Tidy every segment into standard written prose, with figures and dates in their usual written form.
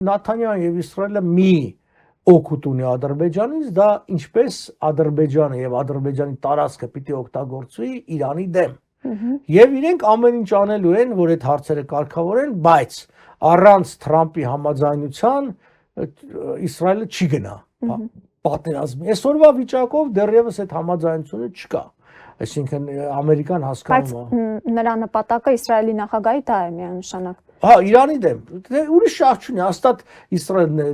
Նաթանյահն եւ Իսրայելը մի օգուտ ունի Ադրբեջանից, դա ինչպես Ադրբեջանը եւ Ադրբեջանի տարածքը պիտի օգտագործվի Իրանի դեմ։ Եվ իրենք ամեն ինչ անելու են, որ այդ հարցերը կարգավորեն, բայց առանց Թրամփի համաձայնության Իսրայելը չի գնա պատերազմի։ Այսօրվա վիճակով դեռևս այդ համաձայնությունը չկա։ Այսինքն Ամերիկան հասկանում է։ Բայց նրա նպատակը Իսրայելի նախագահի դա է միանշանակ։ Հա, Իրանի դեմ։ Ուրիշ շահ չունի, հաստատ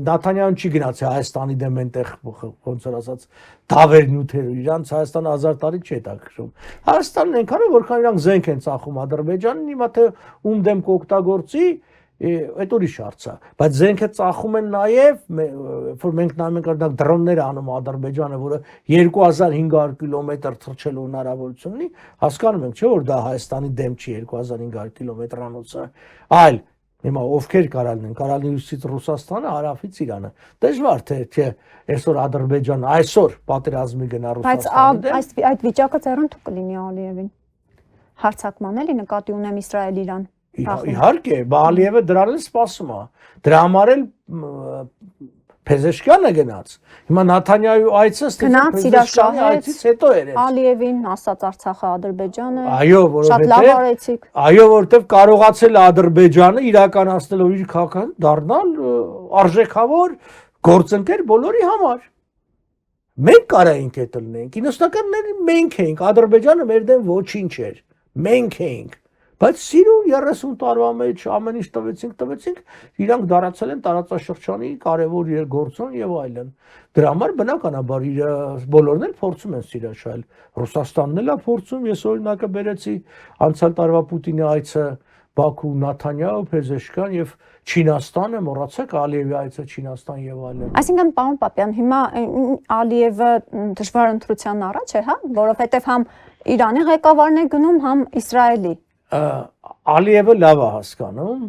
Նաթանյահուն չի գնացի Հայաստանի դեմ այնտեղ ոնց որ ասած դավեր նյութեր, իրանց Հայաստանը 1000 տարի չի հետաքրքրում։ Հայաստանն այնքան է, որքան իրանք զենք են ծախում Ադրբեջանին, հիմա թե ում դեմ կօգտագործի, այդ ուրիշ հարց է, բայց զենքը ծախում են նաև, որ մենք նայում ենք օրինակ դրոններ անում Ադրբեջանը, որը 2500 կիլոմետր թռչելու հնարավորություն ունի, հասկանում ենք, չէ՞ որ դա Հայաստանի դեմ չի 2500 կիլոմետրանոցը, այլ հիմա ովքեր կարալն են, կարալն հյուսիսից Ռուսաստանը, հարավից Իրանը։ Դժվար թե այսօր Ադրբեջանը այսօր պատերազմի գնա Ռուսաստանի դեմ։ Բայց այդ վիճակը ձեռնտու կլինի Ալիևին։ Հարձակման էլի նկատի ունեմ Իսրայել-Իրան։ Իհարկե, Ալիևը դրան էլ սպասում է։ Դրա համար էլ Փեզեշկյանը գնաց։ Հիմա Նաթանյահու այցը Փեզեշկյանի այցից հետո էր։ Ալիևին ասաց Արցախը Ադրբեջանը։ Այո, որովհետև այո, որովհետև կարողացել է Ադրբեջանը իրականացնելով իր քաղաքական դառնալ արժեքավոր գործընկեր բոլորի համար։ Մենք կարայինք այդ լինենք։ 90-ականներին մենք էինք, Ադրբեջանը մեր դեմ ոչինչ էր։ Մենք էինք։ Բայց սիրուն 30 տարվա մեջ ամեն ինչ տվեցինք, իրանք դարացել են տարածաշրջանի կարևոր գործոն եւ այլն։ Դրա համար բնականաբար բոլորն էլ փորձում են սիրաշայել։ Ռուսաստանն էլ է փորձում, ես օրինակը բերեցի անցյալ տարվա Պուտինի այցը Բաքու, Նաթանյահու, Փեզեշկյան եւ Չինաստանը, մոռացեք Ալիևի այցը Չինաստան եւ այլն։ Այսինքն, պարոն Պապյան, հիմա Ալիևը դժվար ընտրության առաջ է, հա, որովհետեւ համ Իրանի ղեկավարն է գնում, համ Իսրայելի։ Ալիևը լավ է հասկանում,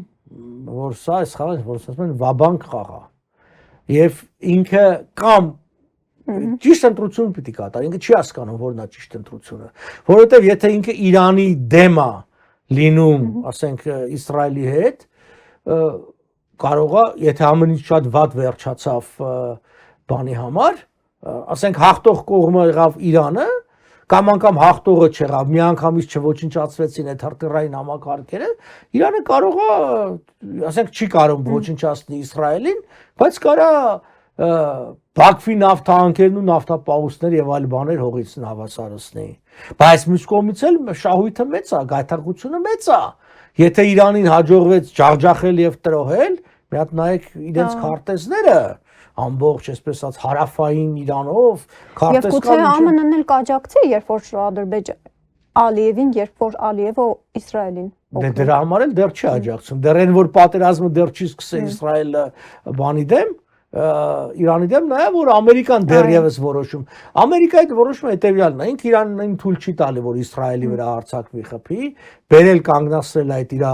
որ սա այս խաղը, որ ասում են վաբանկ խաղ է։ Եվ ինքը կամ ճիշտ ընտրություն պիտի կատարի, ինքը չի հասկանում, որն է ճիշտ ընտրությունը, որովհետև եթե ինքը Իրանի դեմ է լինում, ասենք Իսրայելի հետ, կարող է, եթե ամեն ինչ շատ վատ վերջացավ բանի համար, ասենք հաղթող կողմը եղավ Իրանը, կամ անգամ հաղթողը չեղավ, միանգամից չոչնչացվեցին այդ հրթիռային համակարգերը, Իրանը կարող է, ասենք չի կարող ոչնչացնել Իսրայելին, բայց կարա Բաքվի նավթահանքերն ու նավթապահուստներ եւ այլ բաներ հողից հավասարացնի։ Բայց մյուս կողմից էլ շահույթը մեծ է, գայթակղությունը մեծ է։ Եթե Իրանին հաջողվեց ջախջախել եւ տրոհել, մի հատ նայեք իրենց քարտեզները, ամբողջ այսպես ասած հարավային Իրանով քարտեզ կա։ Եվ գուցե ԱՄՆ-ն էլ կաջակցի, երբ որ Ադրբեջան Ալիևին, երբ որ Ալիևը Իսրայելին։ Դե դրա համար էլ դեռ չի աջակցում։ Դեռ այն որ պատերազմը դեռ չի սկսել Իսրայելը բանի դեմ, Իրանի դեմ նայա որ Ամերիկան դեռևս որոշում։ Ամերիկայի որոշումը հետեւյալն է, ինքը Իրանին թույլ չի տալի որ Իսրայելի վրա հարձակվի խփի, բերել կանգնացրել այդ իր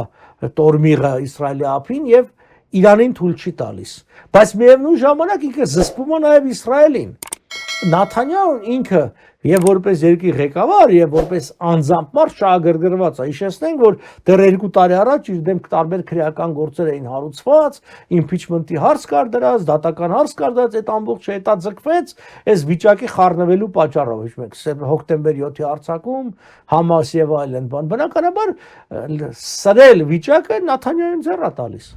տորմիղը Իսրայելի ափին եւ Իրանին թույլ չի տալիս։ Բայց միևնույն ժամանակ ինքը զսպում է նաեւ Իսրայելին։ Նաթանյահուն ինքը եւ որպես երկրի ղեկավար եւ որպես անձամբ մարդ շահագրգռված է։ Հիշեցնենք, որ դեռ 2 տարի առաջ իր դեմ տարբեր քրեական գործեր էին հարուցված, իմպիչմենտի հարց կար դրած, դատական հարց կար դրած, այդ ամբողջը հետաձգվեց այս վիճակի խառնվելու պատճառով, հիշում հոկտեմբերի 7-ի հարձակում, Համաս եւ այլն բան։ Բնականաբար սրել վիճակը Նաթանյահուն ձեռ է տալիս։